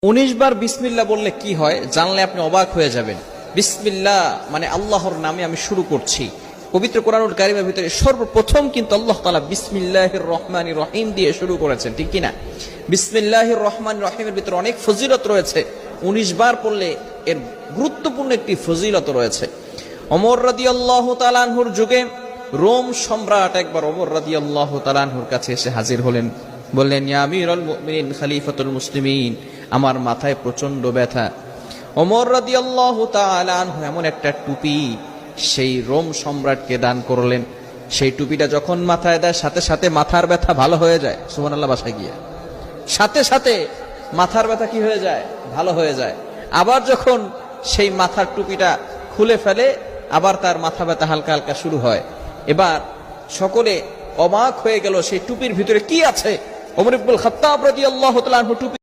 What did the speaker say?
19 বার বিসমিল্লাহ বললে কি হয় জানলে আপনি অবাক হয়ে যাবেন। বিসমিল্লাহ মানে আল্লাহর নামে আমি শুরু করছি। পবিত্র কোরআনুল কারীমের ভিতরে সর্বপ্রথম কিন্তু আল্লাহ তাআলা বিসমিল্লাহির রহমানির রহিম দিয়ে শুরু করেছেন, ঠিক কি না? বিসমিল্লাহির রহমানির রহিমের ভিতরে অনেক ফজিলত রয়েছে। 19 বার পড়লে এর গুরুত্বপূর্ণ একটি ফজিলত রয়েছে। ওমর রাদিয়াল্লাহু তাআলা আনহুর যুগে রোম সম্রাট একবার ওমর রাদিয়াল্লাহু তাআলা আনহুর কাছে এসে হাজির হলেন। বললেন, ইয়া আমিরুল মুমিনিন খলিফাতুল মুসলিমিন, আমার মাথায় প্রচন্ড ব্যথা। ওমর রাদিয়াল্লাহু তাআলা আনহু এমন একটা টুপি সেই রোম সম্রাটকে দান করলেন। সেই টুপিটা যখন মাথায় দেয় সাথে সাথে মাথার ব্যথা ভালো হয়ে যায়। সুবহানাল্লাহ, বাসায় গিয়ে সাথে সাথে মাথার ব্যথা কি হয়ে যায়? ভালো হয়ে যায়। আবার যখন সেই মাথার টুপিটা খুলে ফেলে আবার তার মাথা ব্যথা হালকা হালকা শুরু হয়। এবার সকলে অবাক হয়ে গেল সেই টুপির ভিতরে কি আছে। ওমর ইবনুল খাত্তাব রাদিয়াল্লাহু তাআলা আনহু টুপি